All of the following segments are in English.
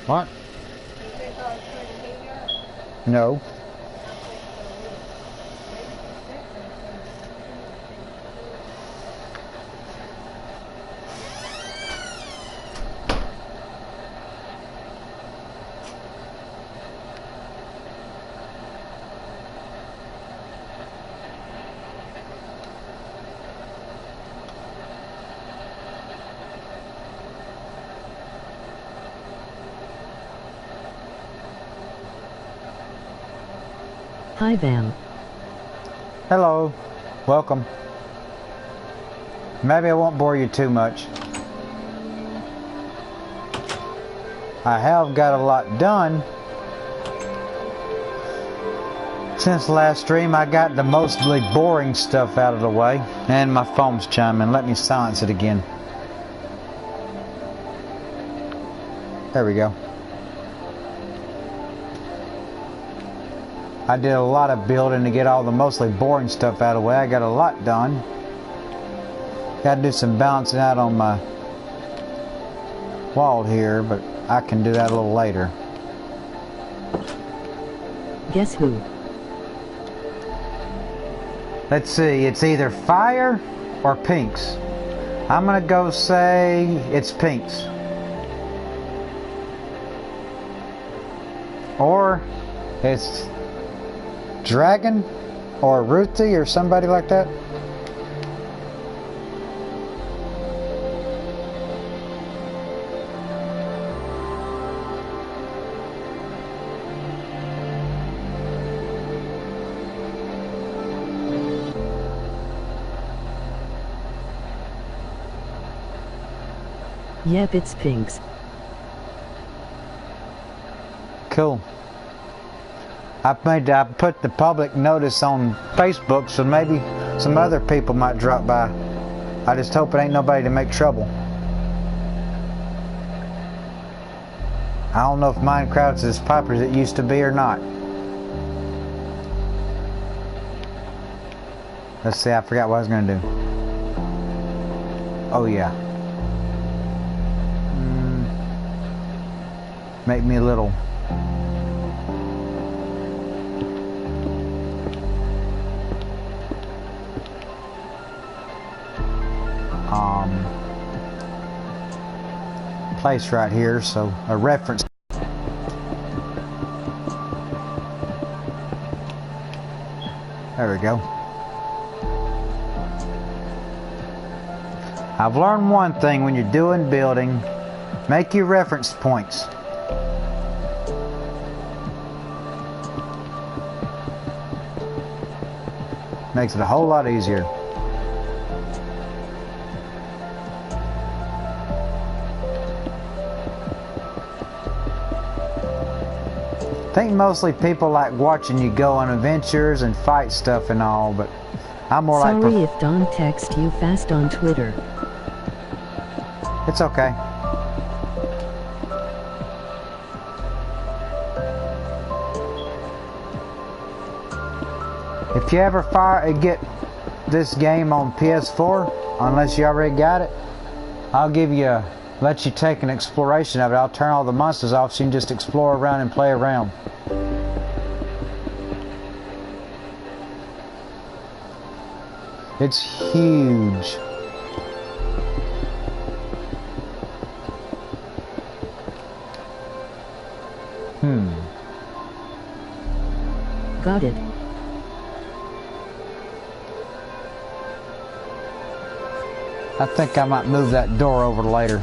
What? No. Hi Vam. Hello. Welcome. Maybe I won't bore you too much. I have got a lot done. Since last stream, I got the mostly boring stuff out of the way. And my phone's chiming. Let me silence it again. There we go. I did a lot of building to get all the mostly boring stuff out of the way. I got a lot done. Got to do some balancing out on my wall here, but I can do that a little later. Guess who? Let's see, it's either fire or pinks. I'm gonna go say it's pinks. Or it's Dragon or Ruthie or somebody like that. Yep, it's pinks. Cool. I put the public notice on Facebook, so maybe some other people might drop by. I just hope it ain't nobody to make trouble. I don't know if MineCraft's as popular as it used to be or not. Let's see, I forgot what I was going to do. Oh yeah. Make me a little... place right here, so a reference. There we go. I've learned one thing when you're doing building, make your reference points. Makes it a whole lot easier. I think mostly people like watching you go on adventures and fight stuff and all, but I'm more like... Sorry if Don text you fast on Twitter. It's okay. If you ever get this game on PS4, unless you already got it, I'll give you let you take an exploration of it. I'll turn all the monsters off so you can just explore around and play around. It's huge. Got it. I think I might move that door over later.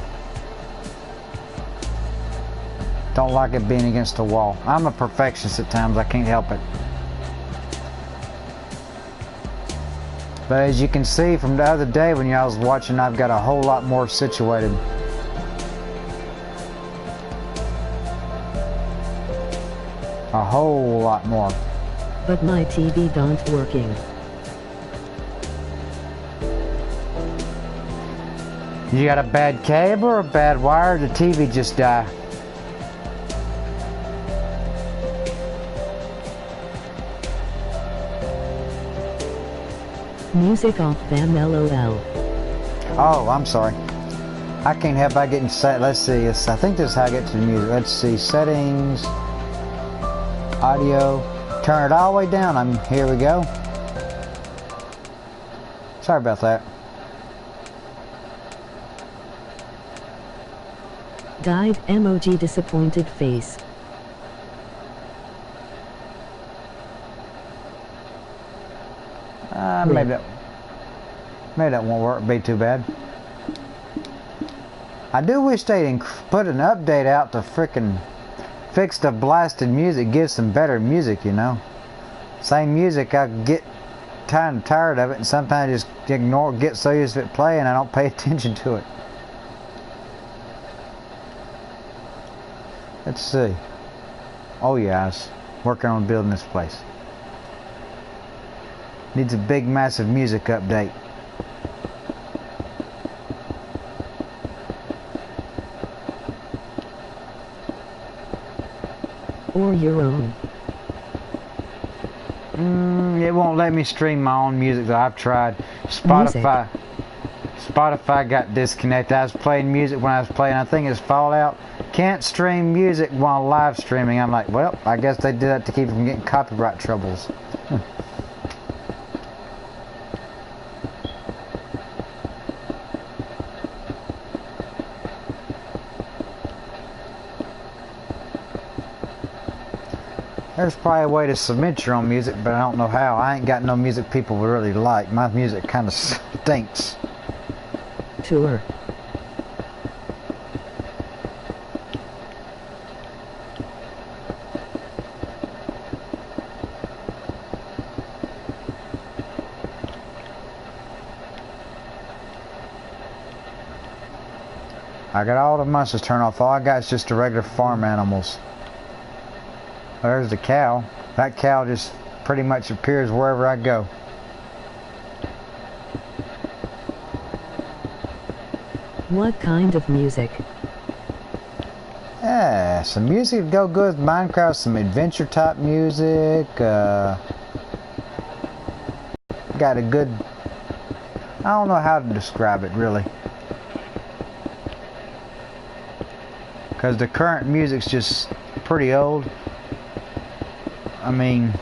Don't like it being against the wall. I'm a perfectionist at times, I can't help it. But as you can see from the other day when I was watching, I've got a whole lot more situated. A whole lot more. But my TV don't working. You got a bad cable or a bad wire, or the TV just die? Music off Vam LOL. Oh, I'm sorry. I can't help by getting set. Let's see. I think this is how I get to the music. Let's see. Settings. Audio. Turn it all the way down. Here we go. Sorry about that. Guide emoji disappointed face. Maybe that won't work. Be too bad. I do wish they'd put an update out to frickin' fix the blasted music, give some better music, you know. Same music, I get kind of tired of it, and sometimes I just ignore, get so used to it playing, I don't pay attention to it. Let's see. Oh yeah, I was working on building this place. Needs a big, massive music update. Or your own. It won't let me stream my own music though. I've tried. Spotify got disconnected. I was playing music when I was playing, I think it's Fallout. Can't stream music while live streaming. I'm like, well, I guess they did that to keep from getting copyright troubles. There's probably a way to submit your own music, but I don't know how. I ain't got no music people would really like. My music kind of stinks. Tour. I got all the monsters turned off. All I got is just the regular farm animals. There's the cow. That cow just pretty much appears wherever I go. What kind of music? Yeah, some music would go good with Minecraft, some adventure type music. Got a good... I don't know how to describe it really. Because the current music's just pretty old. I mean,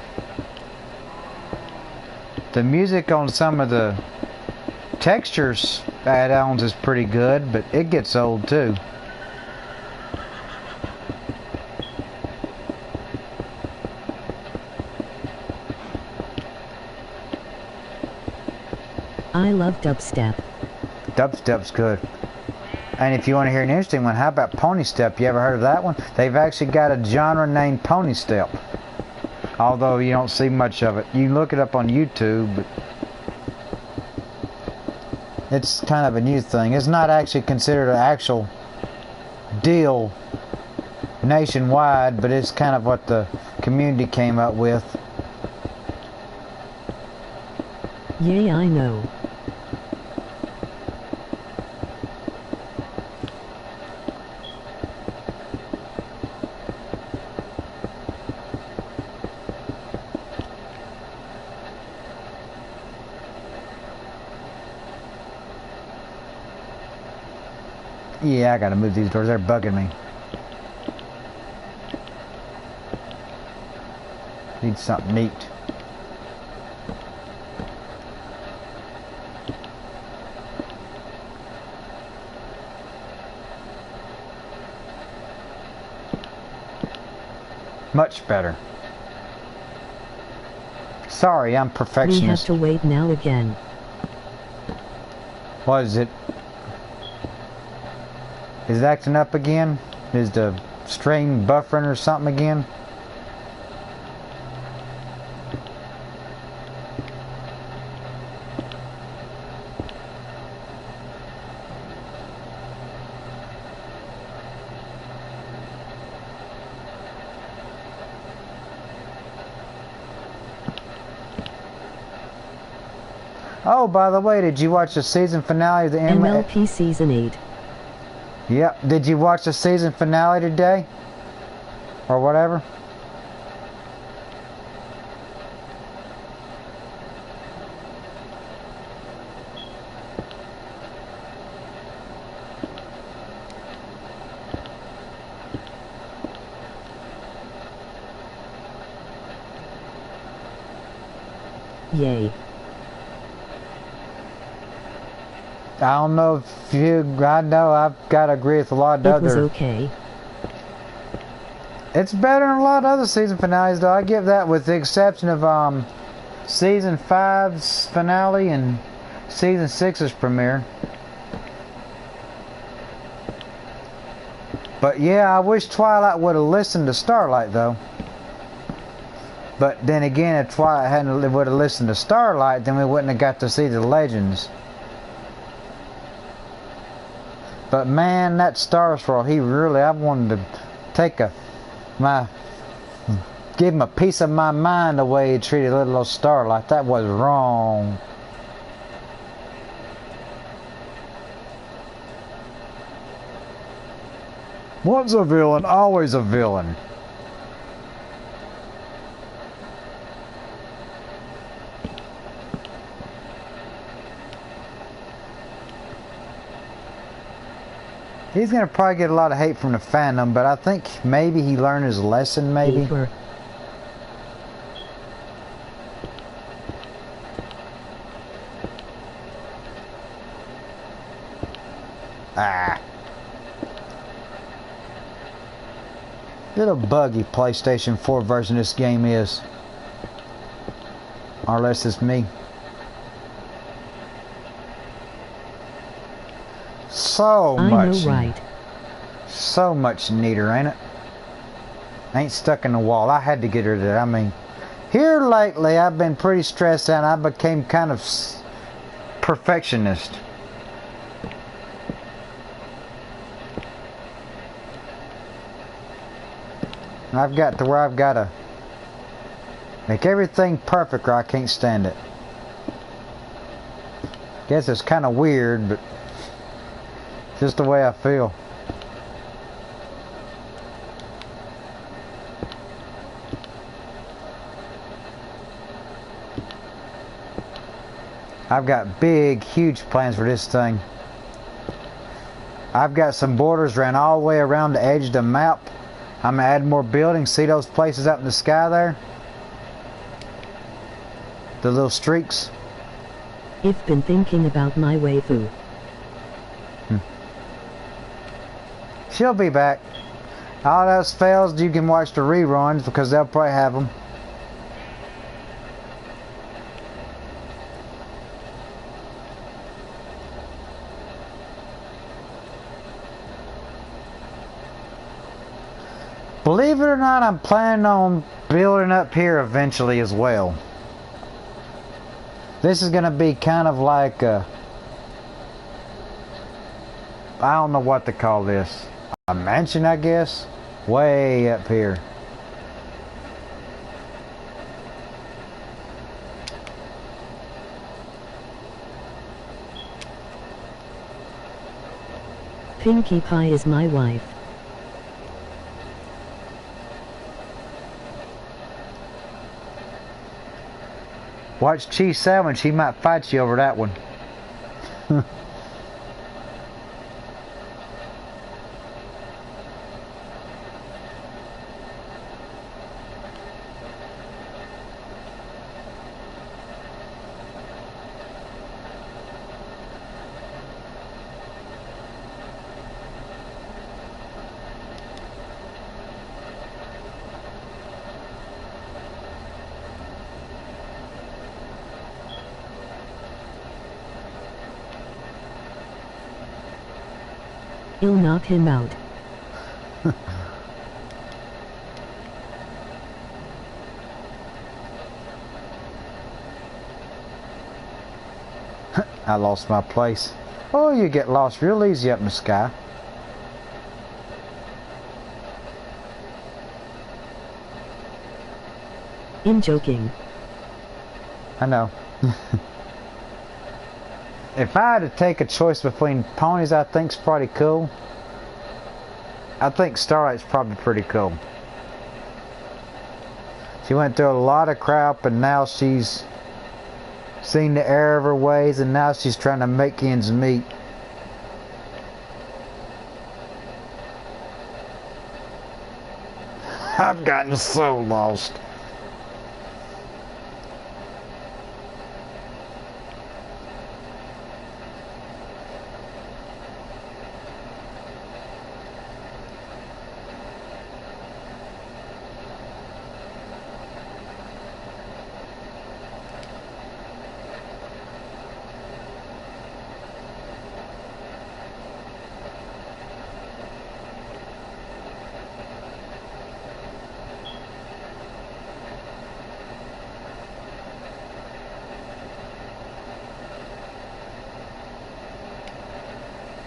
the music on some of the textures add-ons is pretty good, but it gets old too. I love dubstep. Dubstep's good. And if you want to hear an interesting one, how about Pony Step? You ever heard of that one? They've actually got a genre named Pony Step. Although you don't see much of it. You can look it up on YouTube, but it's kind of a new thing. It's not actually considered an actual deal nationwide, but it's kind of what the community came up with. Yeah, I know. Yeah, I gotta move these doors. They're bugging me. Need something neat. Much better. Sorry, I'm perfectionist. We have to wait now again. What is it? Is it acting up again? Is the stream buffering or something again? Oh, by the way, did you watch the season finale of the MLP Season 8. Yep. Did you watch the season finale today? Or whatever? Yay. I don't know if you, I know I've got to agree with a lot of It was other. okay. It's better than a lot of other season finales, though. I give that, with the exception of season 5's finale and season 6's premiere. But yeah, I wish Twilight would have listened to Starlight, though. But then again, if Twilight would have listened to Starlight, then we wouldn't have got to see the legends. But man, that Star Swirl, he really, I wanted to take give him a piece of my mind the way he treated little old Starlight. That was wrong. Once a villain, always a villain. He's going to probably get a lot of hate from the fandom, but I think maybe he learned his lesson, maybe. Paper. Ah. Little buggy PlayStation 4 version of this game is. Or unless it's me. So much. I know, right? So much neater, ain't it? Ain't stuck in the wall. I had to get rid of that. I mean, here lately I've been pretty stressed out. I became kind of perfectionist. I've got to where I've got to make everything perfect or I can't stand it. Guess it's kind of weird, but just the way I feel. I've got big, huge plans for this thing. I've got some borders ran all the way around the edge of the map. I'm going to add more buildings. See those places up in the sky there? The little streaks? I've been thinking about my waifu. She'll be back. All those fails, you can watch the reruns because they'll probably have them. Believe it or not, I'm planning on building up here eventually as well. This is going to be kind of like I don't know what to call this. A mansion, I guess? Way up here. Pinkie Pie is my wife. Watch Cheese Sandwich, he might fight you over that one. I'll knock him out. I lost my place. Oh, you get lost real easy up in the sky. I'm joking. I know. If I had to take a choice between ponies I think's pretty cool, I think Starlight's probably pretty cool. She went through a lot of crap and now she's seen the error of her ways and now she's trying to make ends meet. I've gotten so lost.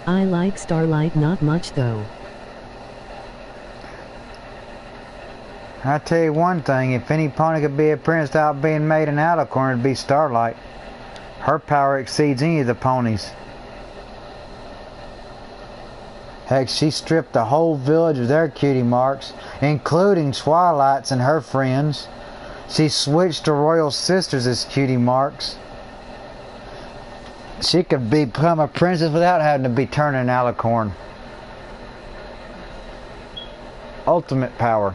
I like Starlight not much though. I tell you one thing, if any pony could be a prince without being made an alicorn, it'd be Starlight. Her power exceeds any of the ponies. Heck, she stripped the whole village of their cutie marks, including Twilight's and her friends. She switched the royal sisters as cutie marks. She could become a princess without having to be turned an alicorn. Ultimate power.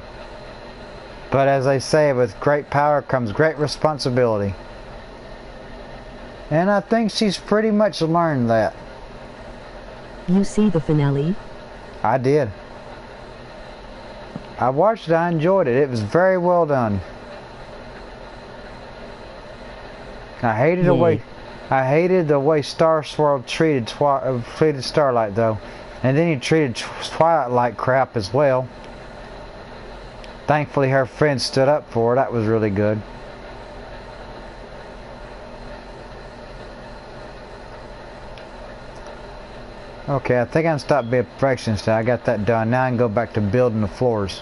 But as they say, with great power comes great responsibility. And I think she's pretty much learned that. You see the finale? I did. I watched it, I enjoyed it. It was very well done. I hated the way Star Swirl treated Starlight though. And then he treated Twilight like crap as well. Thankfully her friends stood up for her. That was really good. Okay, I think I can stop being a perfectionist now. I got that done. Now I can go back to building the floors.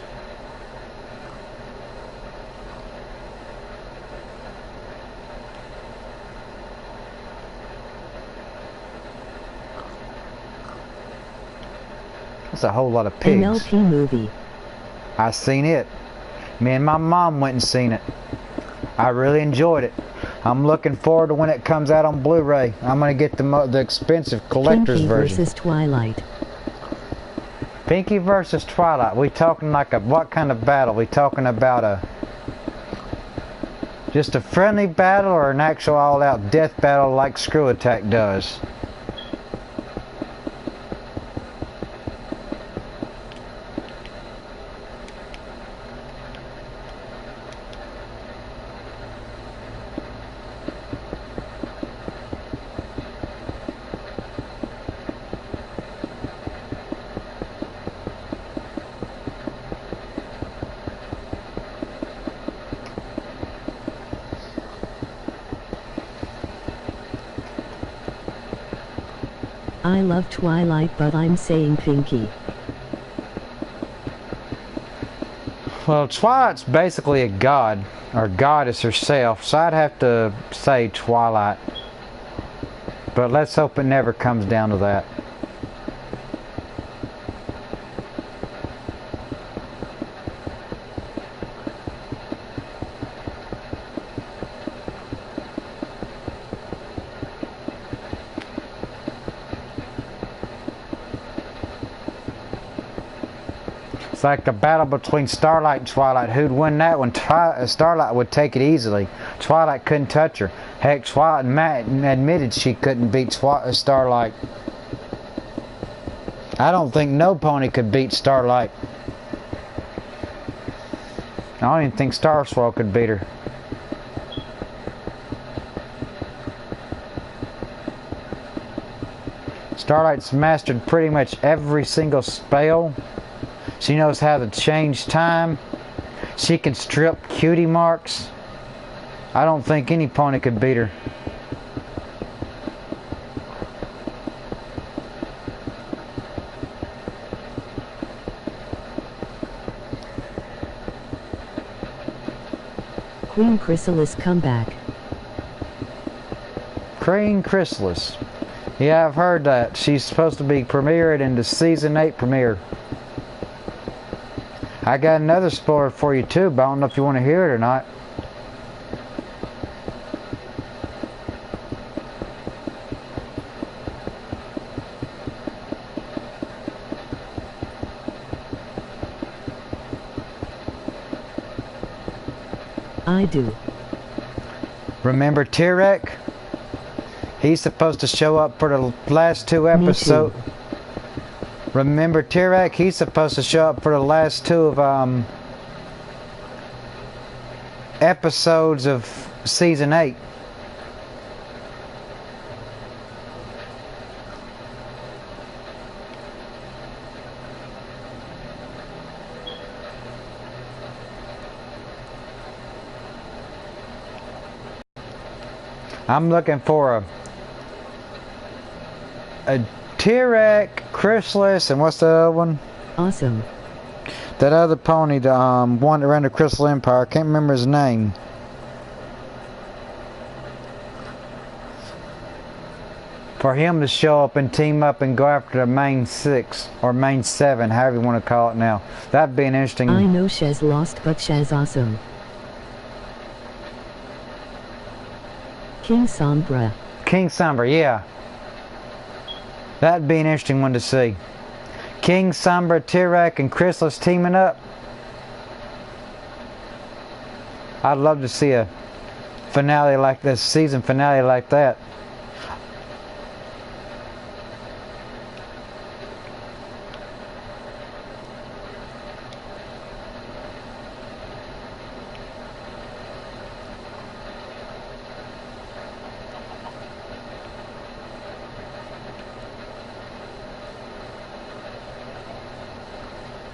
That's a whole lot of pigs. MLP movie. I seen it. Me and my mom went and seen it. I really enjoyed it. I'm looking forward to when it comes out on Blu-ray. I'm gonna get the expensive collector's Pinky version. versus Twilight. Pinky versus Twilight. We talking like a what kind of battle? We talking about just a friendly battle or an actual all-out death battle like Screw Attack does? I love Twilight, but I'm saying Pinky. Well, Twilight's basically a god, or goddess herself, so I'd have to say Twilight. But let's hope it never comes down to that. It's like the battle between Starlight and Twilight. Who'd win that one? Starlight would take it easily. Twilight couldn't touch her. Heck, Twilight admitted she couldn't beat Starlight. I don't think no pony could beat Starlight. I don't even think Star Swirl could beat her. Starlight's mastered pretty much every single spell. She knows how to change time. She can strip cutie marks. I don't think any pony could beat her. Queen Chrysalis comeback. Queen Chrysalis. Yeah, I've heard that. She's supposed to be premiered in the season 8 premiere. I got another spoiler for you too, but I don't know if you want to hear it or not. I do. Remember Tirek? He's supposed to show up for the last 2 episodes. Remember Tirek? He's supposed to show up for the last 2 of episodes of season 8. I'm looking for a Tyrek, Chrysalis, and what's the other one? Awesome. That other pony, the one that ran the Crystal Empire. I can't remember his name. For him to show up and team up and go after the main 6 or main 7, however you want to call it now. That'd be an interesting. I know Shez lost, but Shez awesome. King Sombra. King Sombra, yeah. That'd be an interesting one to see. King Sombra, Tyrek, and Chrysalis teaming up. I'd love to see a finale like this, season finale like that.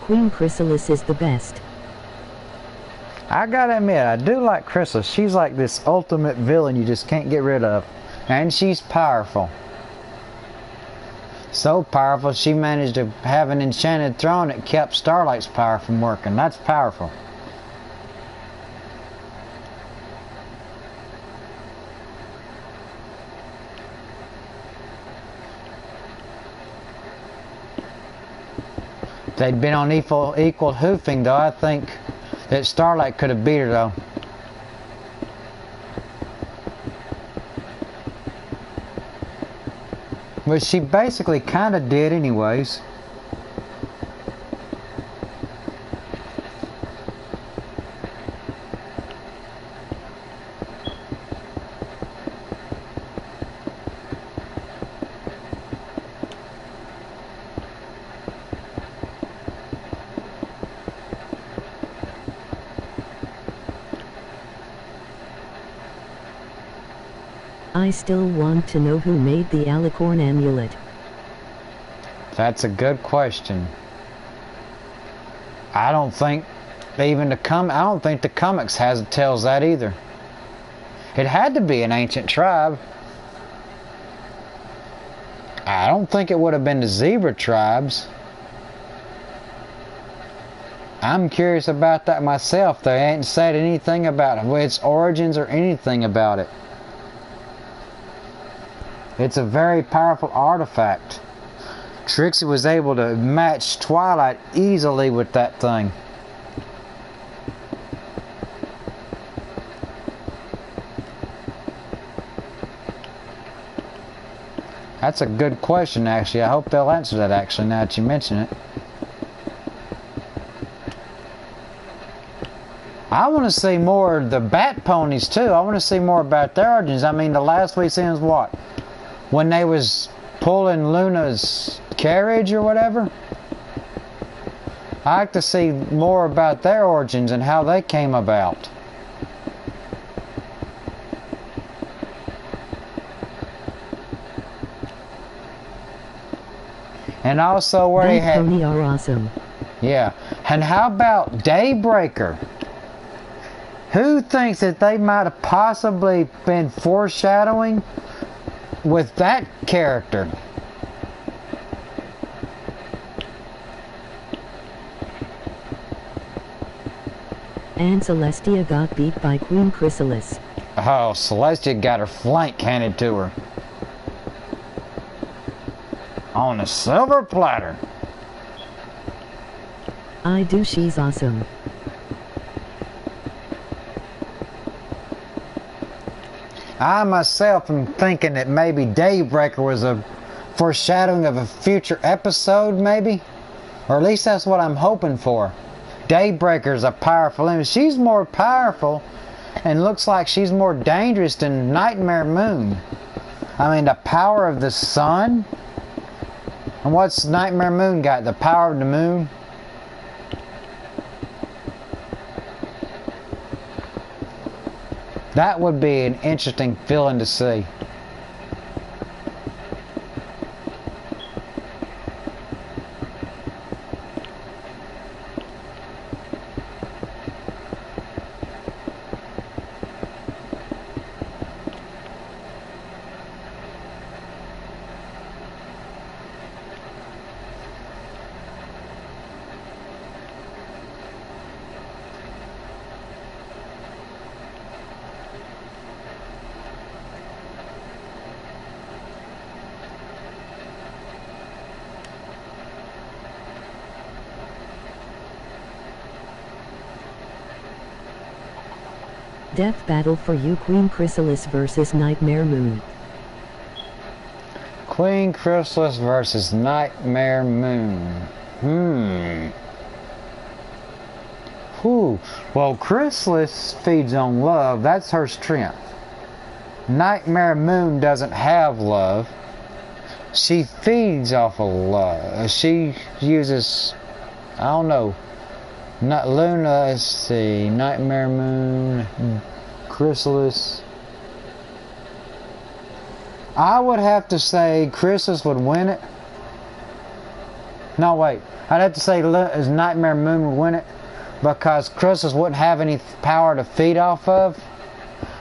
Queen Chrysalis is the best. I gotta admit, I do like Chrysalis. She's like this ultimate villain you just can't get rid of. And she's powerful. So powerful, she managed to have an enchanted throne that kept Starlight's power from working. That's powerful. If they'd been on equal hoofing, though, I think that Starlight could have beat her, though. Which she basically kind of did anyways. I still want to know who made the alicorn amulet. That's a good question. I don't think the comics tells that either. It had to be an ancient tribe. I don't think it would have been the zebra tribes. I'm curious about that myself. They ain't said anything about its origins or anything about it. It's a very powerful artifact. Trixie was able to match Twilight easily with that thing. That's a good question, actually. I hope they'll answer that, actually, now that you mention it. I want to see more of the Bat Ponies, too. I want to see more about their origins. I mean, the last we seen was what? When they was pulling Luna's carriage or whatever. I like to see more about their origins and how they came about. And also where he had... VamPony are awesome. Yeah. And how about Daybreaker? Who thinks that they might have possibly been foreshadowing with that character? And Celestia got beat by Queen Chrysalis. Oh, Celestia got her flank handed to her. On a silver platter. I do, she's awesome. I myself am thinking that maybe Daybreaker was a foreshadowing of a future episode, maybe? Or at least that's what I'm hoping for. Daybreaker's a powerful image. She's more powerful and looks like she's more dangerous than Nightmare Moon. I mean, the power of the sun? And what's Nightmare Moon got? The power of the moon? That would be an interesting feeling to see. Death battle for you, Queen Chrysalis versus Nightmare Moon. Queen Chrysalis versus Nightmare Moon. Whew. Well, Chrysalis feeds on love. That's her strength. Nightmare Moon doesn't have love. She feeds off of love. She uses, I don't know. Not Luna, let's see. Nightmare Moon, Chrysalis. I would have to say Chrysalis would win it. No, wait. I'd have to say Nightmare Moon would win it because Chrysalis wouldn't have any power to feed off of.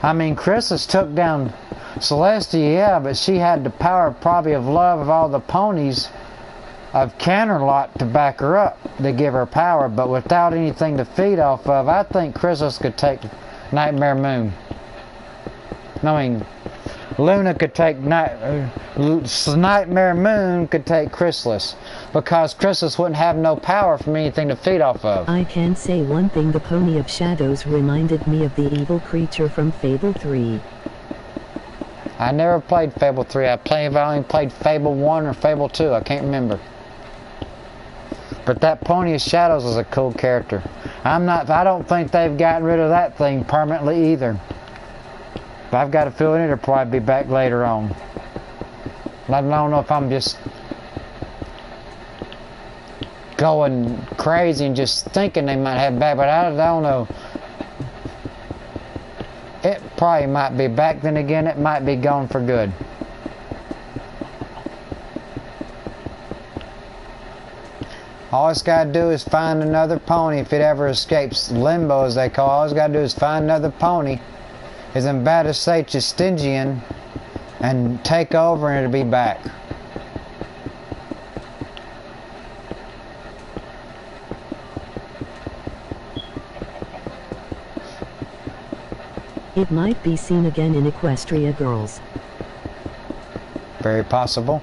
I mean, Chrysalis took down Celestia, yeah, but she had the power probably of love of all the ponies of Canterlot to back her up, to give her power, but without anything to feed off of, I think Chrysalis could take Nightmare Moon. I mean, Luna could take Nightmare Moon could take Chrysalis, because Chrysalis wouldn't have no power from anything to feed off of. I can say one thing, the Pony of Shadows reminded me of the evil creature from Fable 3. I never played Fable 3. I only played Fable 1 or Fable 2. I can't remember. But that Pony of Shadows is a cool character. I don't think they've gotten rid of that thing permanently either. But I've got a feeling it'll probably be back later on. I don't know if I'm just going crazy and just thinking they might have it back, but I don't know. It probably might be back, then again it might be gone for good. All it's got to do is find another pony if it ever escapes limbo, as they call it. All it's got to do is find another pony, is Embadisate Stygian, and take over and it'll be back. It might be seen again in Equestria Girls. Very possible.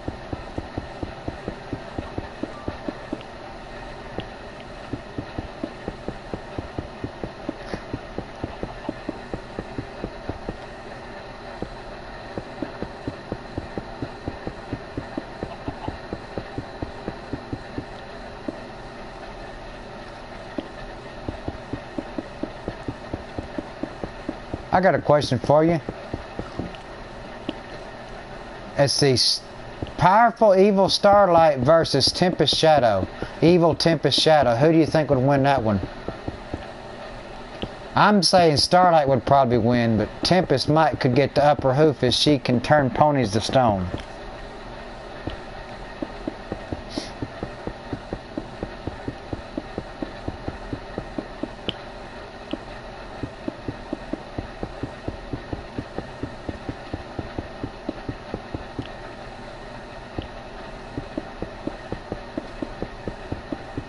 I got a question for you. It's the powerful evil Starlight versus Tempest Shadow. Evil Tempest Shadow. Who do you think would win that one? I'm saying Starlight would probably win, but Tempest could get the upper hoof as she can turn ponies to stone.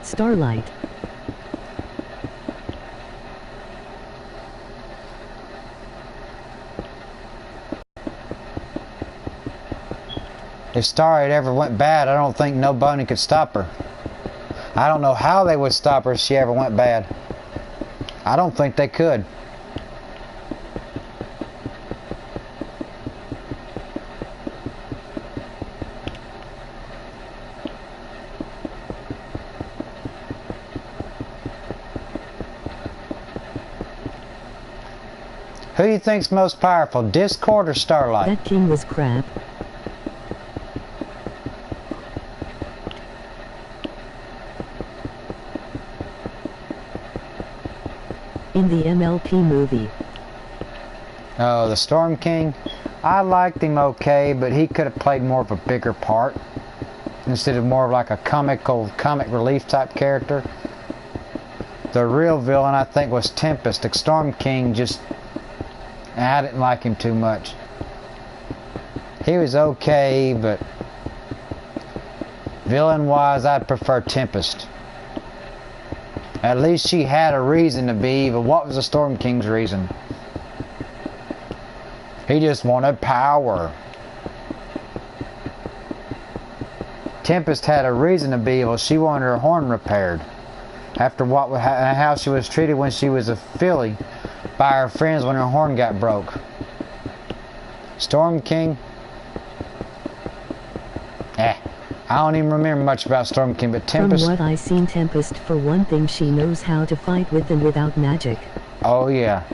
Starlight. If Starlight ever went bad, I don't think nobody could stop her. I don't know how they would stop her if she ever went bad. I don't think they could. Who do you think's most powerful, Discord or Starlight? That king was crap. In the MLP movie. Oh, the Storm King? I liked him okay, but he could have played more of a bigger part instead of more of like a comic relief type character. The real villain, I think, was Tempest. The Storm King I didn't like him too much. He was okay, but villain-wise, I'd prefer Tempest. At least she had a reason to be evil. What was the Storm King's reason? He just wanted power. Tempest had a reason to be evil. She wanted her horn repaired. After how she was treated when she was a filly. by her friends when her horn got broke. Storm King. I don't even remember much about Storm King, but Tempest. From what I seen, Tempest, for one thing, she knows how to fight with and without magic. Oh yeah.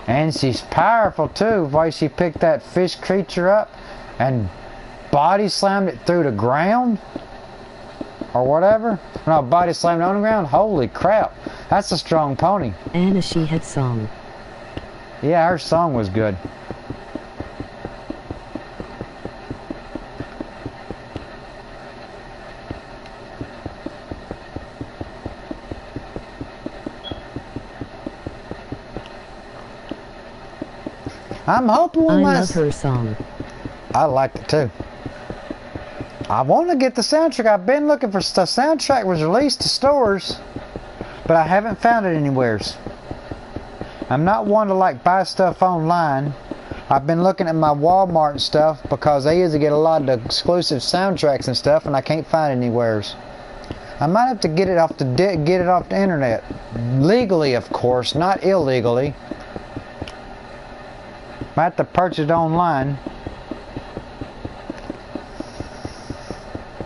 And she's powerful too. Why she picked that fish creature up and body slammed it through the ground? Or whatever? No, body slammed on the ground? Holy crap. That's a strong pony. And she had song. Yeah, her song was good. I'm hoping we I love her song. I liked it too. I want to get the soundtrack. I've been looking for the soundtrack. Was released to stores, but I haven't found it anywheres. I'm not one to like buy stuff online. I've been looking at my Walmart and stuff because they usually get a lot of exclusive soundtracks and stuff, and I can't find it anywheres. I might have to get it off the internet, legally, of course, not illegally. Might have to purchase it online.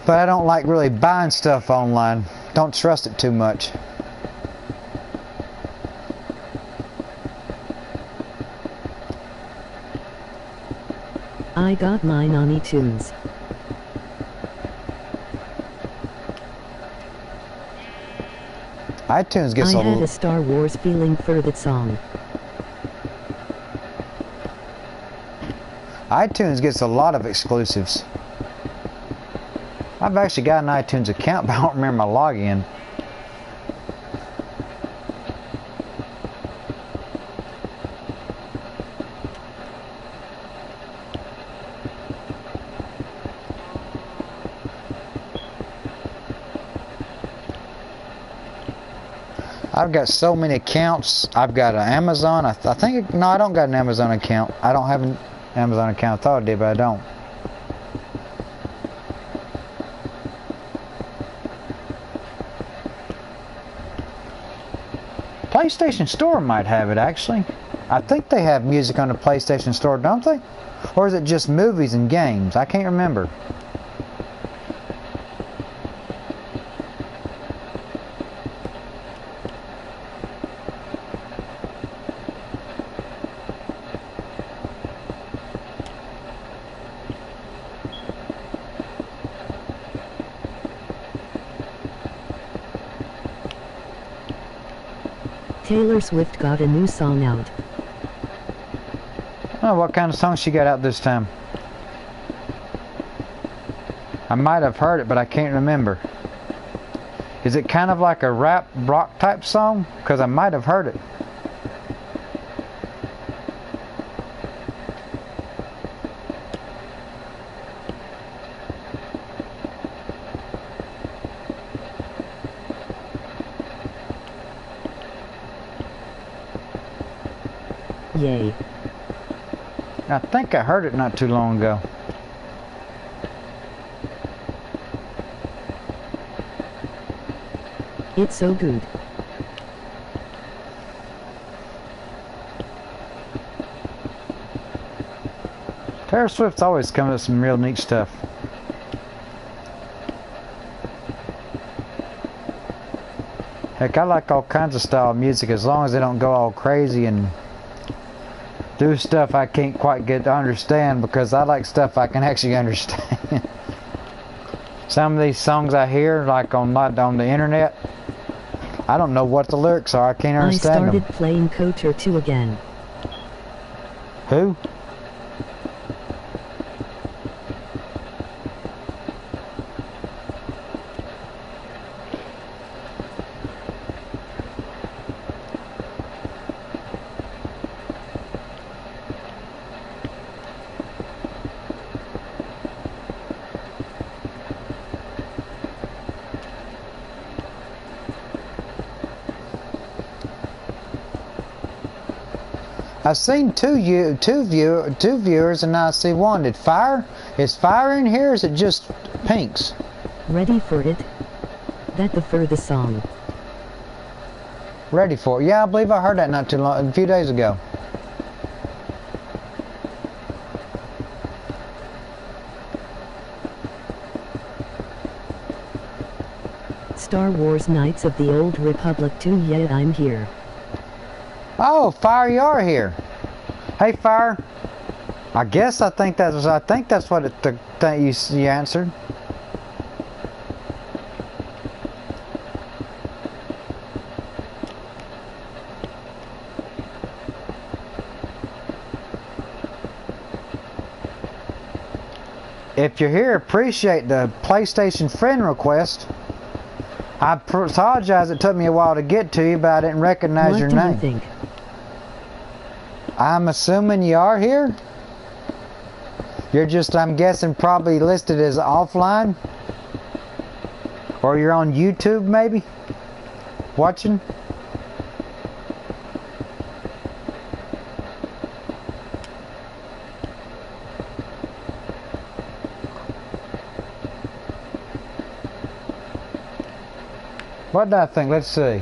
But I don't like really buying stuff online. Don't trust it too much. I got mine on iTunes. iTunes gets I had a Star Wars feeling for that song. iTunes gets a lot of exclusives. I've actually got an iTunes account, but I don't remember my login. I've got so many accounts. I've got an Amazon. I think, no, I don't got an Amazon account. I don't have an Amazon account. I thought I did, but I don't. PlayStation Store might have it, actually. I think they have music on the PlayStation Store, don't they? Or is it just movies and games? I can't remember. Taylor Swift got a new song out. Oh, what kind of song she got out this time? I might have heard it, but I can't remember. Is it kind of like a rap rock type song? Because I might have heard it. Yay. I think I heard it not too long ago. It's so good. Taylor Swift's always coming up with some real neat stuff. Heck, I like all kinds of style of music as long as they don't go all crazy and do stuff I can't quite get to understand, because I like stuff I can actually understand. Some of these songs I hear, like on the internet, I don't know what the lyrics are. I can't understand them. I started playing Coacher 2 again. Who? I've seen two viewers, and now I see one. Is fire in here, or is it just pinks? Ready for it? That the furthest song. Ready for it. Yeah, I believe I heard that not too long, a few days ago. Star Wars Knights of the Old Republic 2, yeah, I'm here. Oh, Fire, you are here. Hey, Fire. I think that's what you answered. If you're here, appreciate the PlayStation friend request. I apologize it took me a while to get to you, but I didn't recognize your name. What do you think? I'm assuming you are here? You're just, I'm guessing, probably listed as offline? Or you're on YouTube, maybe? Watching? What do I think? Let's see.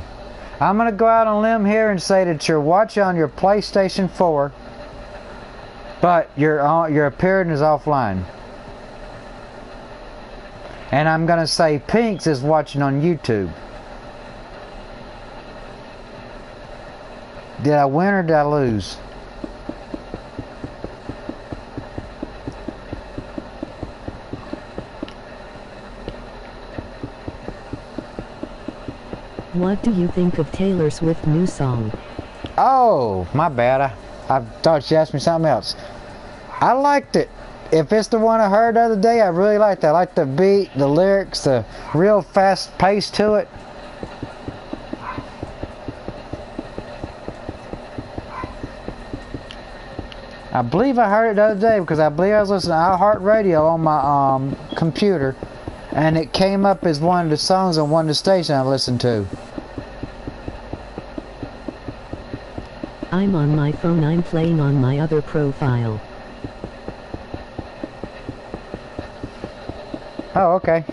I'm going to go out on a limb here and say that you're watching on your PlayStation 4, but your appearance is offline. And I'm going to say Pinks is watching on YouTube. Did I win or did I lose? What do you think of Taylor Swift's new song? Oh, my bad. I thought you asked me something else. I liked it. If it's the one I heard the other day, I really liked it. I liked the beat, the lyrics, the real fast pace to it. I believe I heard it the other day because I believe I was listening to iHeartRadio on my computer, and it came up as one of the songs on one of the stations I listened to. I'm on my phone. I'm playing on my other profile. Oh, okay.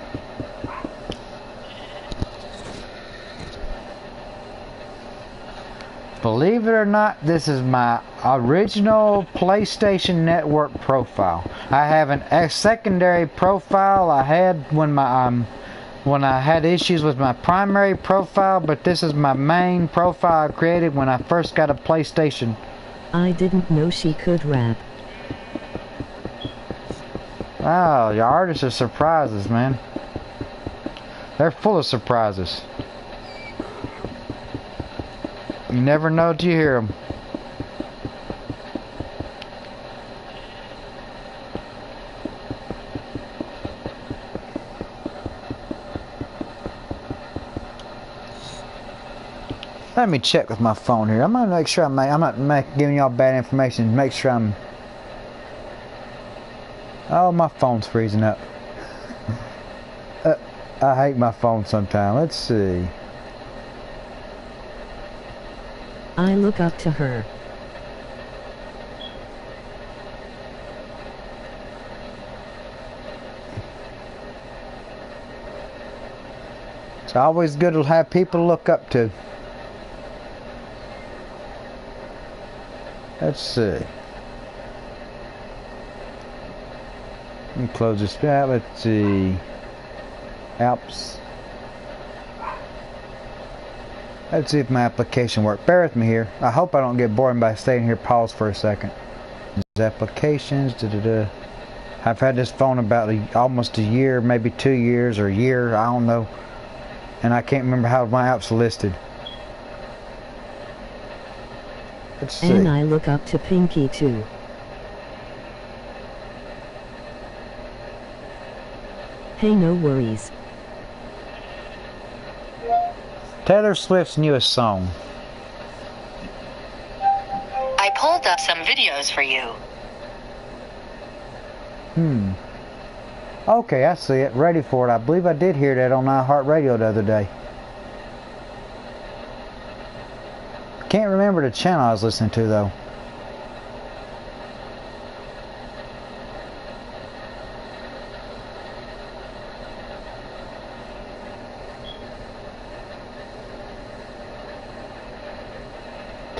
Believe it or not, this is my original PlayStation Network profile. I have a secondary profile I had when I had issues with my primary profile, but this is my main profile I created when I first got a PlayStation. I didn't know she could rap. Wow, your artists are surprises, man. They're full of surprises. You never know till you hear them. Let me check with my phone here. I'm gonna make sure I'm not giving y'all bad information. Make sure I'm. Oh, my phone's freezing up. I hate my phone sometimes. Let's see. I look up to her. It's always good to have people to look up to. Let's see. Let me close this out. Let's see. Apps. Let's see if my application works. Bear with me here. I hope I don't get bored by staying here. Pause for a second. Applications. I've had this phone about almost a year, maybe 2 years or a year. I don't know. And I can't remember how my apps are listed. Let's see. And I look up to Pinky too. Hey, no worries. Taylor Swift's newest song. I pulled up some videos for you. Okay, I see it. Ready for it. I believe I did hear that on iHeartRadio the other day. Can't remember the channel I was listening to though.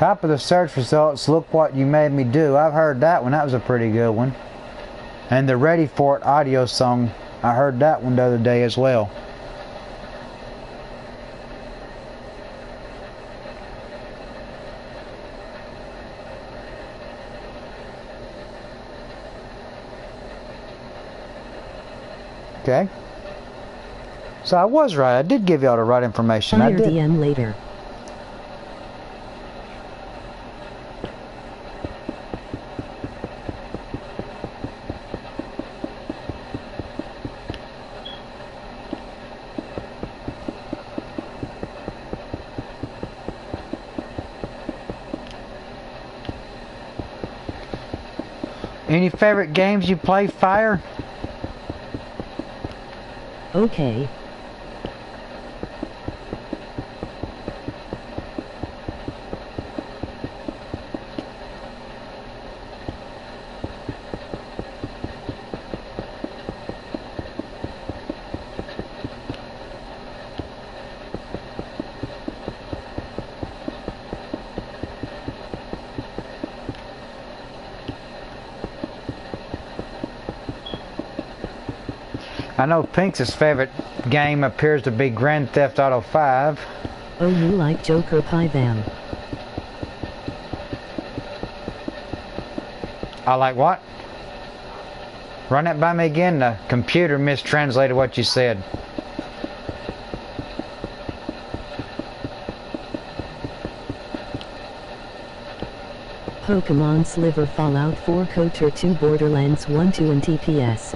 Top of the search results, look what you made me do. I've heard that one. That was a pretty good one. And the Ready For It audio song, I heard that one the other day as well. Okay. So I was right. I did give y'all the right information. Fire I did. DM later. Any favorite games you play, Fire? Okay. I know Pink's favorite game appears to be Grand Theft Auto 5. Oh, you like Joker Pie Vam. I like what? Run that by me again. The computer mistranslated what you said. Pokemon Sliver, Fallout 4, Kotor 2, Borderlands 1, 2 and TPS.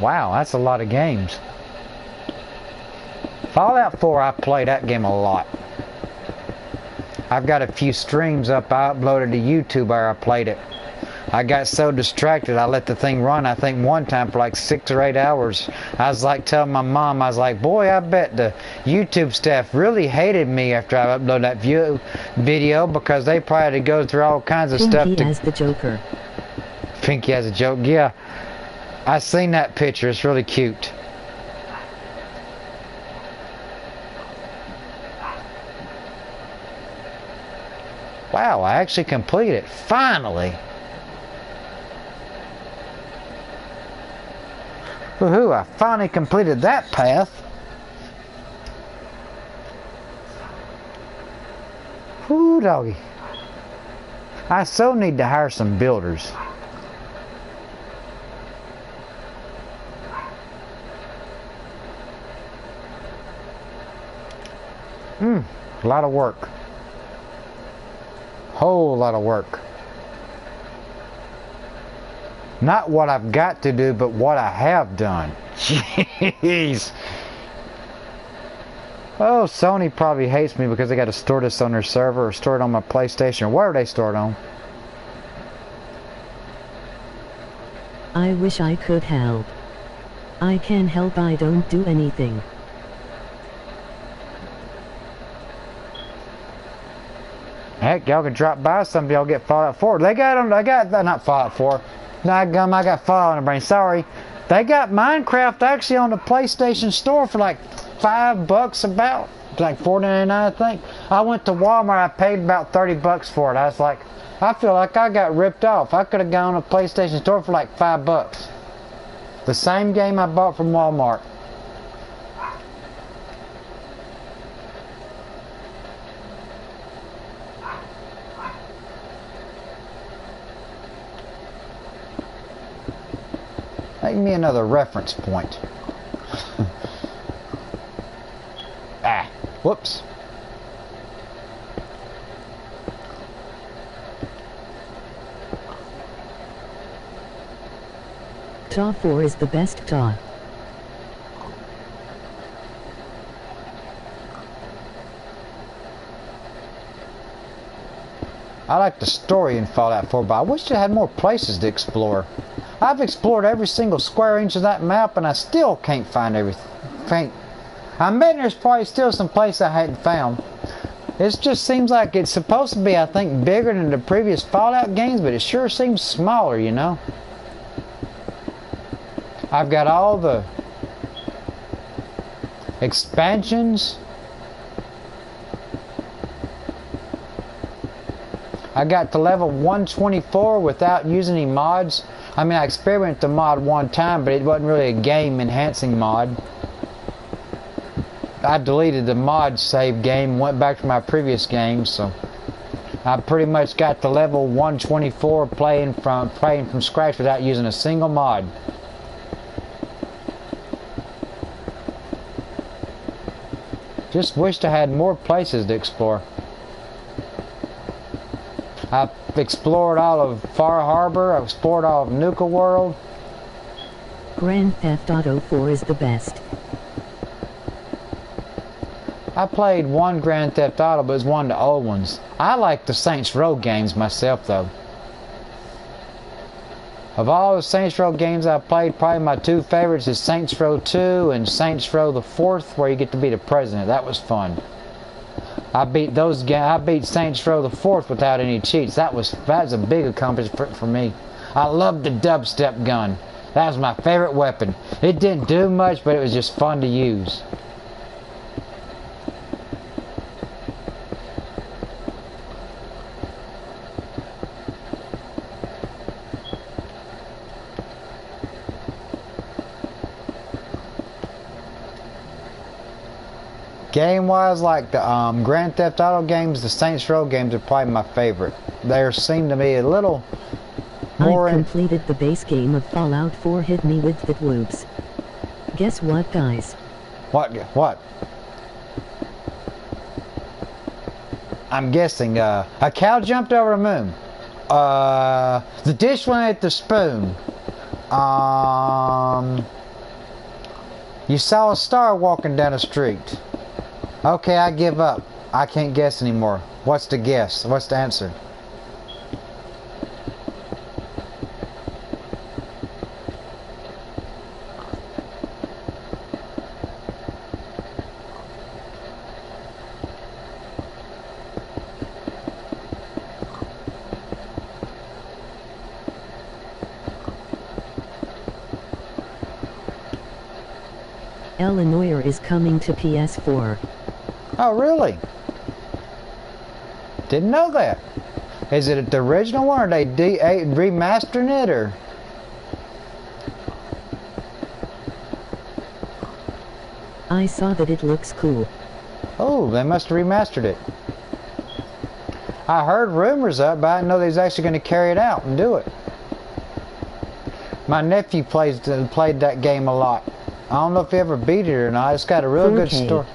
Wow, that's a lot of games. Fallout 4, I play that game a lot. I've got a few streams up I uploaded to YouTube where I played it. I got so distracted I let the thing run, I think one time for like 6 or 8 hours. I was like telling my mom, I was like, boy, I bet the YouTube staff really hated me after I uploaded that video because they probably had to go through all kinds of stuff. Pinky as the Joker. Pinky as a joke, yeah. I seen that picture, it's really cute. Wow, I actually completed it, finally. Woohoo, I finally completed that path. Whoo, doggy. I so need to hire some builders. A lot of work. Whole lot of work. Not what I've got to do, but what I have done. Jeez. Oh, Sony probably hates me because they got to store this on their server or store it on my PlayStation or wherever they store it on. I wish I could help. I can help, I don't do anything. Heck, y'all can drop by, some of y'all get Fallout 4. They got them, not Fallout 4. I got Fallout on the brain, sorry. They got MineCraft actually on the PlayStation Store for like $5 about. Like $4.99 I think. I went to Walmart, I paid about $30 for it. I was like, I feel like I got ripped off. I could have gone to the PlayStation Store for like $5. The same game I bought from Walmart. Make me another reference point. Whoops. Top 4 is the best top. I like the story in Fallout 4, but I wish it had more places to explore. I've explored every single square inch of that map and I still can't find everything. I bet there's probably still some place I hadn't found. It just seems like it's supposed to be, I think, bigger than the previous Fallout games, but it sure seems smaller, you know? I've got all the expansions. I got to level 124 without using any mods. I mean, I experimented the mod one time, but it wasn't really a game enhancing mod. I deleted the mod save game, went back to my previous game, so I pretty much got to level 124 playing from scratch without using a single mod. Just wished I had more places to explore. I've explored all of Far Harbor, I've explored all of Nuka World. Grand Theft Auto 4 is the best. I played one Grand Theft Auto, but it was one of the old ones. I like the Saints Row games myself, though. Of all the Saints Row games I've played, probably my two favorites is Saints Row 2 and Saints Row the 4th, where you get to be the president. That was fun. I beat Saints Row the 4th without any cheats. That was a big accomplishment for me. I loved the dubstep gun. That was my favorite weapon. It didn't do much, but it was just fun to use. Game-wise, like the Grand Theft Auto games, the Saints Row games are probably my favorite. They seem to be a little more... I've completed the base game of Fallout 4. Hit me with the whoops. Guess what, guys? What? I'm guessing, a cow jumped over a moon. The dish went at the spoon. You saw a star walking down the street. Okay, I give up. I can't guess anymore. What's the guess? What's the answer? Illinois is coming to PS4. Oh, really? Didn't know that. Is it the original one, or are they remastering it, or? I saw that it looks cool. Oh, they must have remastered it. I heard rumors of it, but I didn't know they was actually going to carry it out and do it. My nephew played that game a lot. I don't know if he ever beat it or not. It's got a real good story.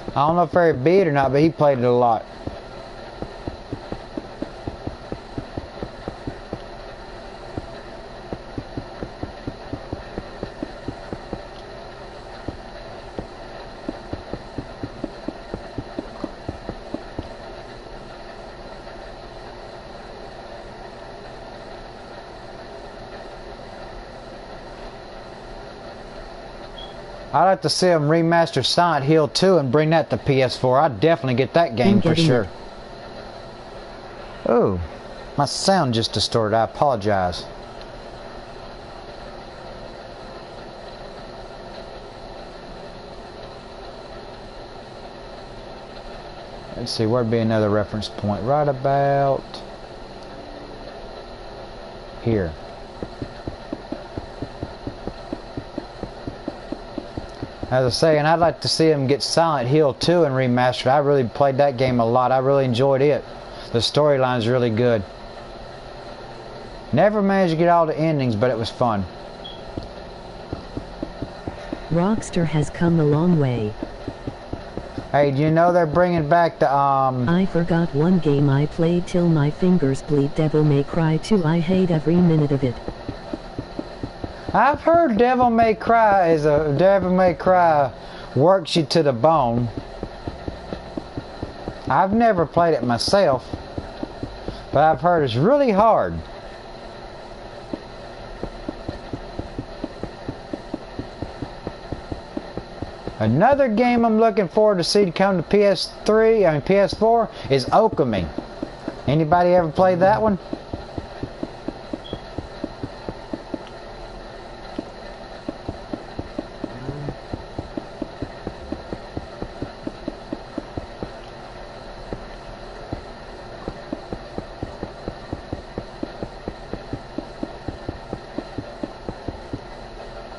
I don't know if he ever beat it or not, but he played it a lot. I'd like to see them remaster Silent Hill 2 and bring that to PS4. I'd definitely get that game for sure. Oh, my sound just distorted. I apologize. Let's see, where'd be another reference point? Right about here. As I say, and I'd like to see them get Silent Hill 2 and remastered. I really played that game a lot. I really enjoyed it. The storyline's really good. Never managed to get all the endings, but it was fun. Rockstar has come a long way. Hey, do you know they're bringing back the, I forgot one game I played till my fingers bleed. Devil May Cry 2. I hate every minute of it. I've heard Devil May Cry works you to the bone. I've never played it myself, but I've heard it's really hard. Another game I'm looking forward to see to come to PS4 is Okami. Anybody ever played that one?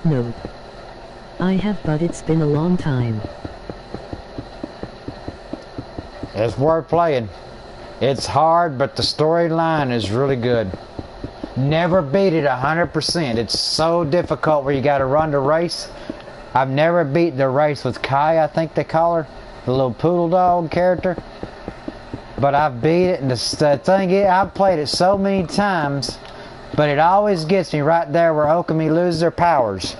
No. I have, but it's been a long time. It's worth playing. It's hard, but the storyline is really good. Never beat it 100%. It's so difficult where you got to run the race. I've never beat the race with Kai, I think they call her. The little poodle dog character. But I've beat it, and the thing is, I've played it so many times, but it always gets me right there where Okami lose their powers.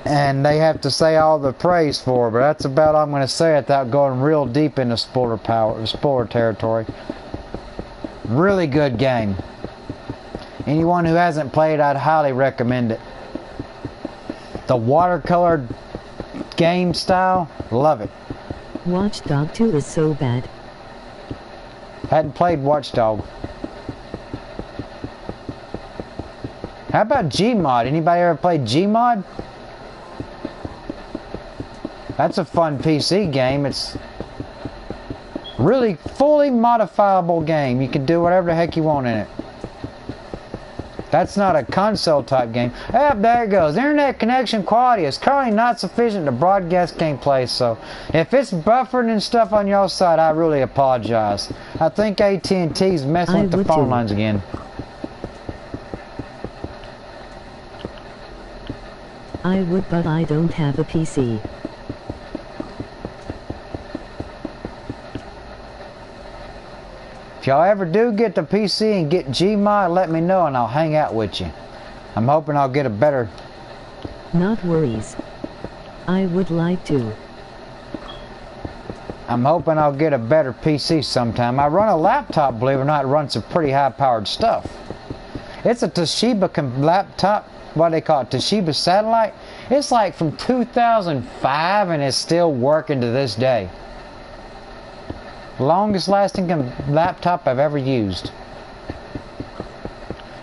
And they have to say all the praise for it, but that's about all I'm going to say without going real deep into spoiler territory. Really good game. Anyone who hasn't played, I'd highly recommend it. The watercolor game style, love it. Watch Dog 2 is so bad. Hadn't played Watchdog. How about Gmod? Anybody ever played Gmod? That's a fun PC game. It's really fully modifiable game. You can do whatever the heck you want in it. That's not a console type game. Ah, there it goes. Internet connection quality is currently not sufficient to broadcast gameplay, so if it's buffering and stuff on your side, I really apologize. I think AT&T's messing with the phone lines again. I would, but I don't have a PC. If y'all ever do get the PC and get Gmod, let me know and I'll hang out with you. I'm hoping I'll get a better... Not worries. I would like to. I'm hoping I'll get a better PC sometime. I run a laptop, believe it or not, it runs some pretty high-powered stuff. It's a Toshiba laptop, what do they call it, Toshiba Satellite. It's like from 2005 and it's still working to this day. Longest lasting laptop I've ever used.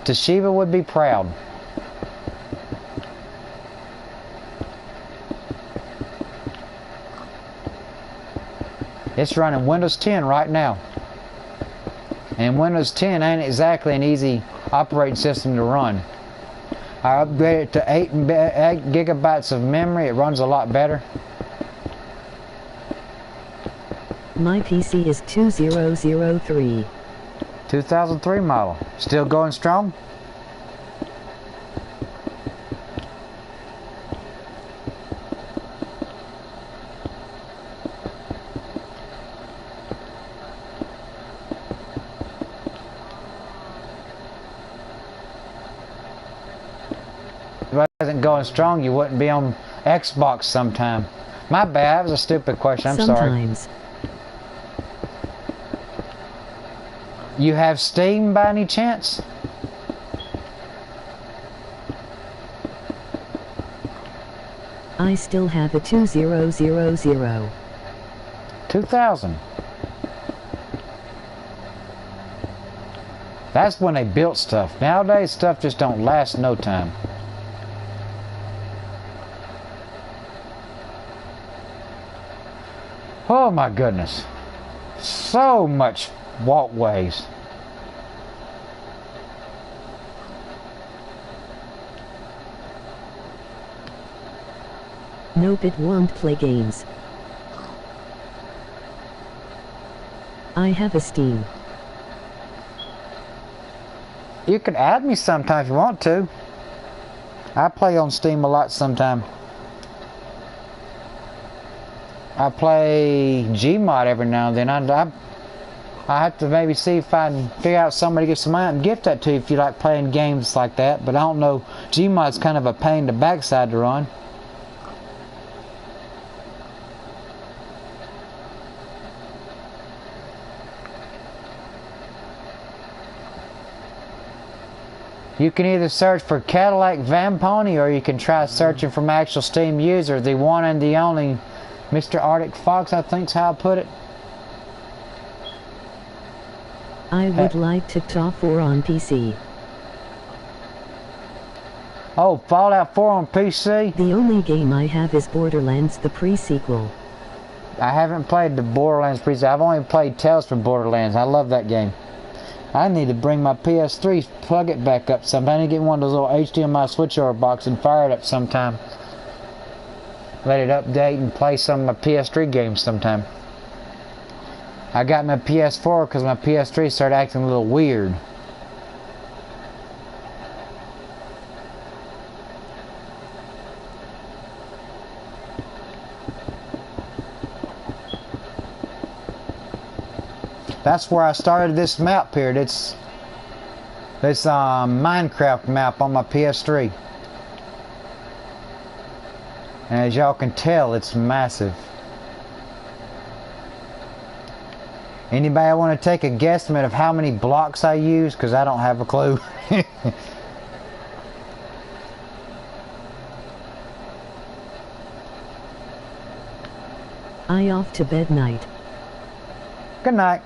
Toshiba would be proud. It's running Windows 10 right now. And Windows 10 ain't exactly an easy operating system to run. I upgraded it to 8 gigabytes of memory. It runs a lot better. My PC is 2003. 2003 model. Still going strong? If it wasn't going strong, you wouldn't be on Xbox sometime. My bad, that was a stupid question. I'm Sometimes. sorry. You have Steam by any chance? I still have a 2000. 2000. That's when they built stuff. Nowadays, stuff just don't last no time. Oh my goodness. So much walkways. Nope, it won't play games. I have a Steam. You can add me sometime if you want to. I play on Steam a lot sometime. I play Gmod every now and then. I have to maybe see if I can figure out somebody to get some money and gift that to you if you like playing games like that. But I don't know. Gmod's kind of a pain in the backside to run. You can either search for Cadillac VamPony or you can try searching from actual Steam user, the one and the only Mr. Arctic Fox, I think's how I put it. I would like to top 4 on PC. Oh, Fallout 4 on PC? The only game I have is Borderlands, the pre-sequel. I haven't played the Borderlands pre-sequel. I've only played Tales from Borderlands. I love that game. I need to bring my PS3, plug it back up sometime. I need to get one of those little HDMI switchover boxes and fire it up sometime. Let it update and play some of my PS3 games sometime. I got my PS4 because my PS3 started acting a little weird. That's where I started this map here. It's this MineCraft map on my PS3. And as y'all can tell, it's massive. Anybody want to take a guesstimate of how many blocks I use? Because I don't have a clue. I off to bed night. Good night.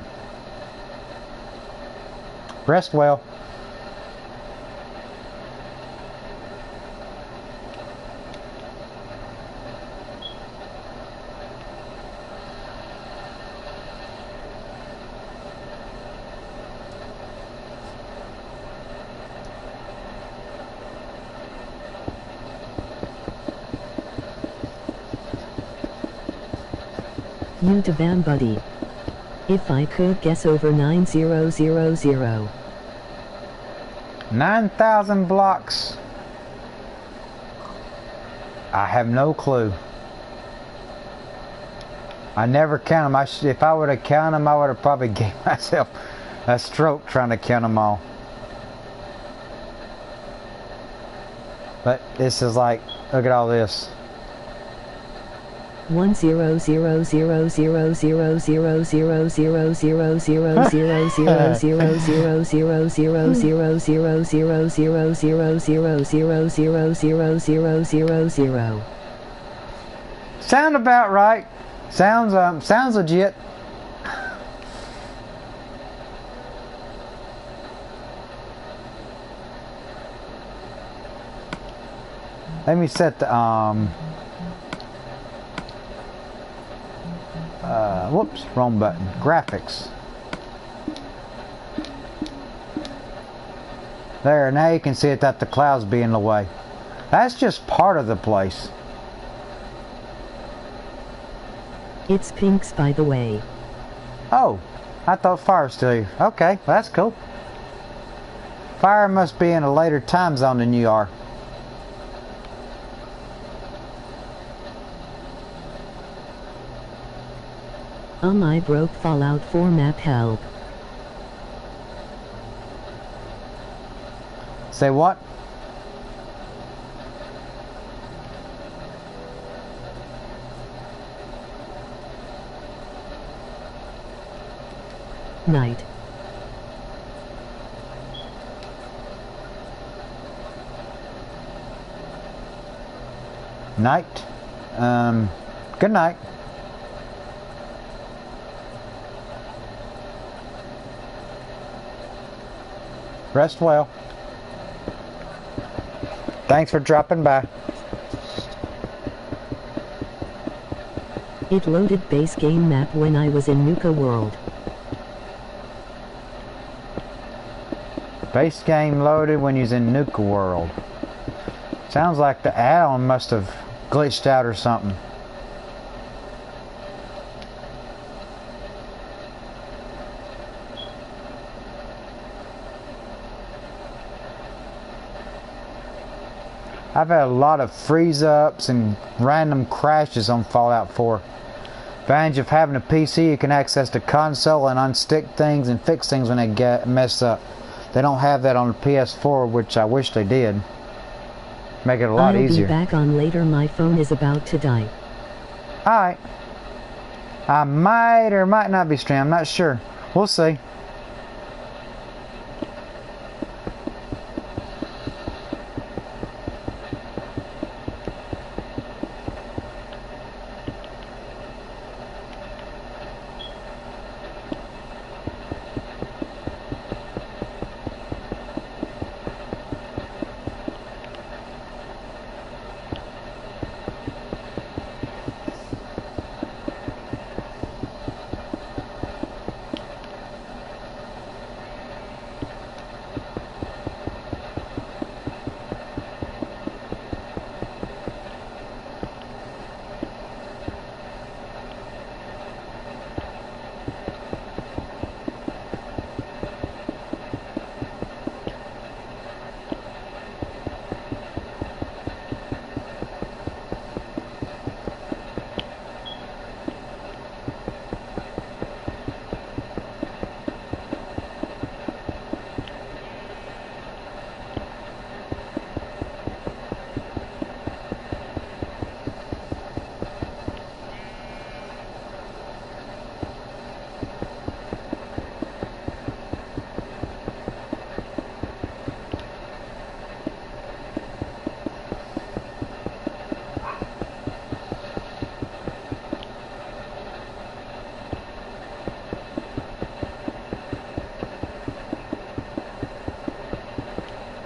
Rest well. You to VamPony. If I could guess over 9000. 9,000 blocks. I have no clue. I never count them. If I would have counted them, I would have probably gave myself a stroke trying to count them all. But this is like, look at all this. 10000000000000000000000000000000000000000000000000000000000000000000000000000000000000000000000000000000000000000000000000000000000000000000000000000000000000000000000000000000000000000000000000000000000000000000000000000000000000000000000000000000000000000000000000000000000000000000000000000000000000000000000000000000000000000000000000000000000000000000000000000000000000000Let me set the whoops, wrong button. Graphics. There, now you can see it that the clouds be in the way. That's just part of the place. It's Pinks, by the way. Oh, I thought fire was still here. Okay, well, that's cool. Fire must be in a later time zone than you are. I broke Fallout 4 map, help. Say what? Night. Night. Good night. Rest well. Thanks for dropping by. It loaded base game map when I was in Nuka World. Base game loaded when you're in Nuka World. Sounds like the add-on must have glitched out or something. I've had a lot of freeze-ups and random crashes on Fallout 4. Advantage of having a PC, you can access the console and unstick things and fix things when they get mess up. They don't have that on the PS4, which I wish they did. Make it a lot easier. I'll be back on later, my phone is about to die. Alright. I might or might not be streaming, I'm not sure. We'll see.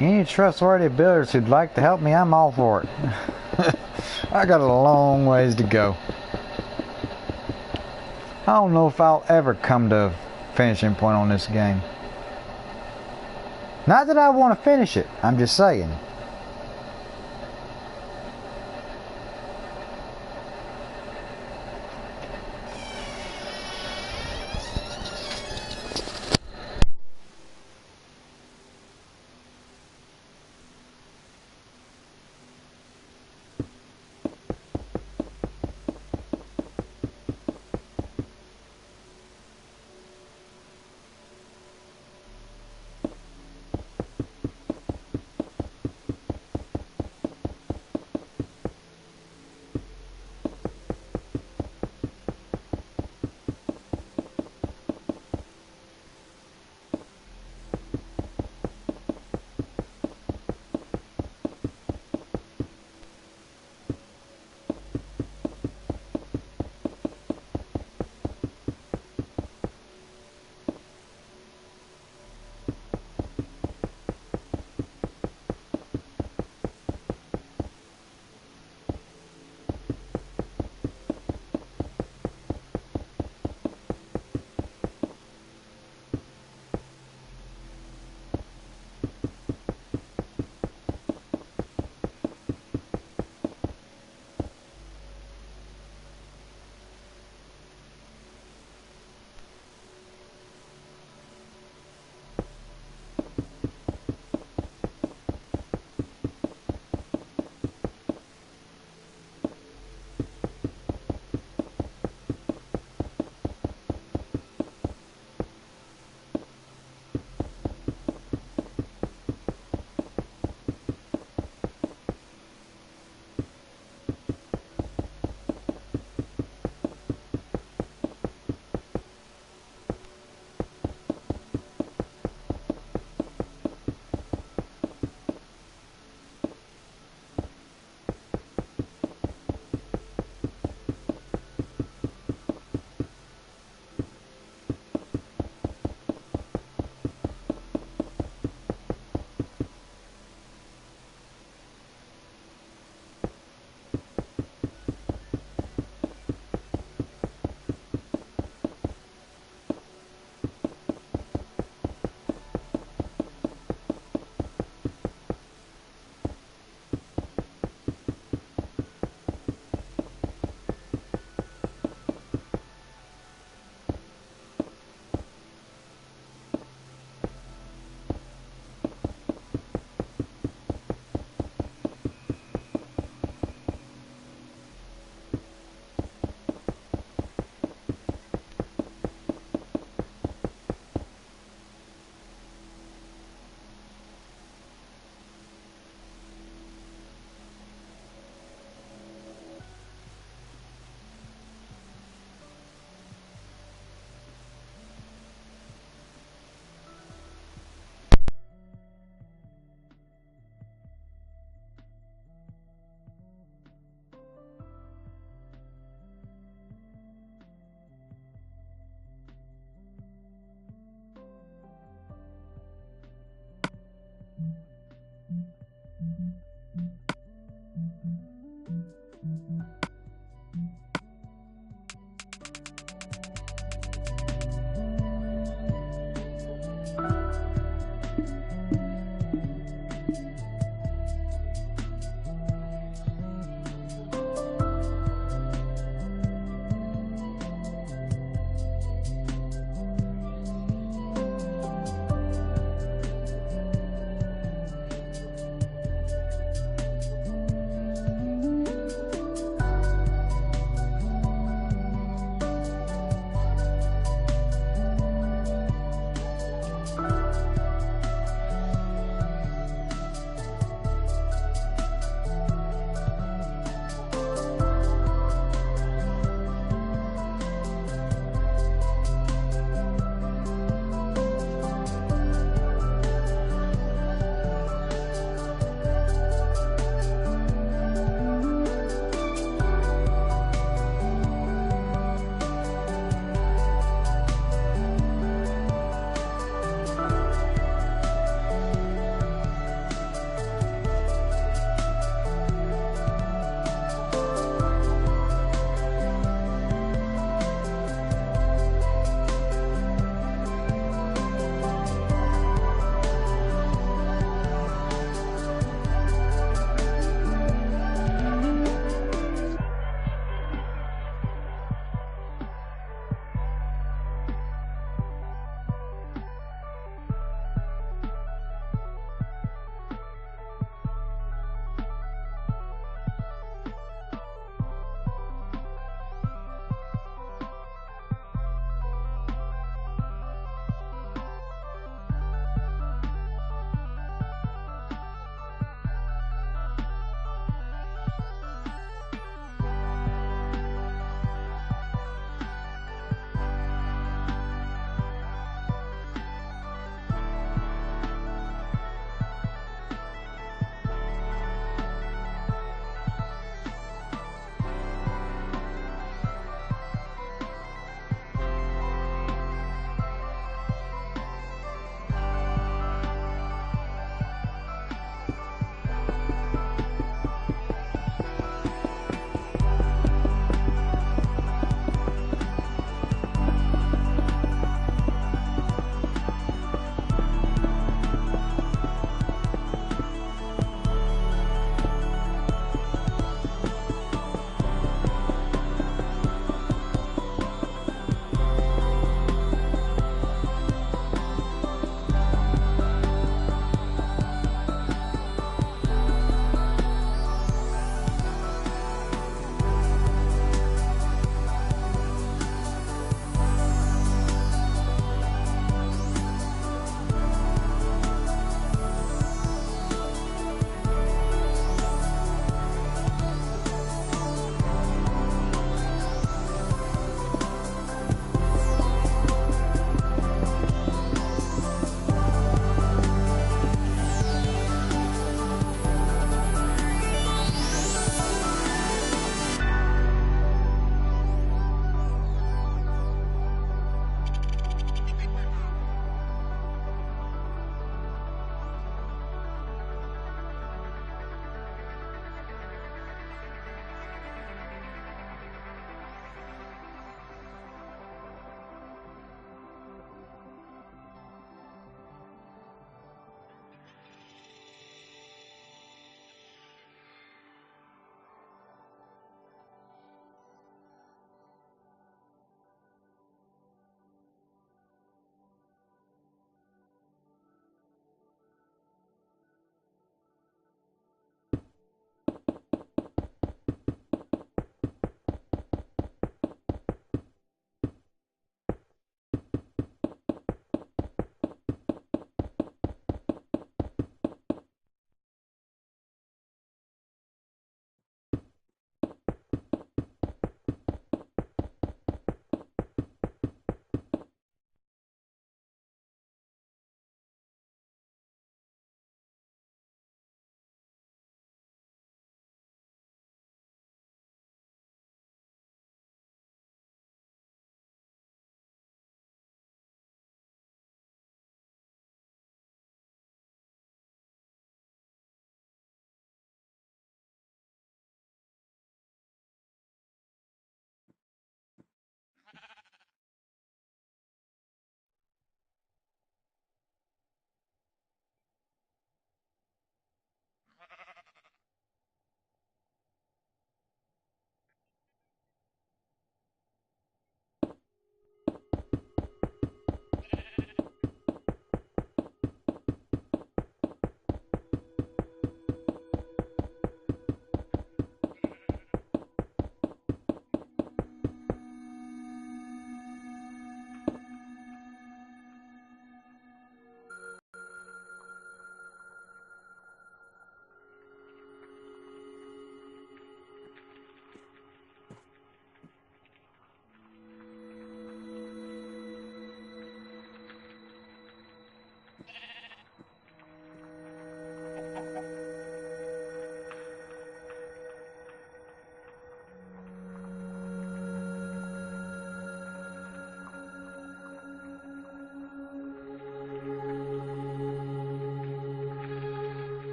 Any trustworthy builders who'd like to help me, I'm all for it. I got a long ways to go. I don't know if I'll ever come to a finishing point on this game. Not that I want to finish it, I'm just saying.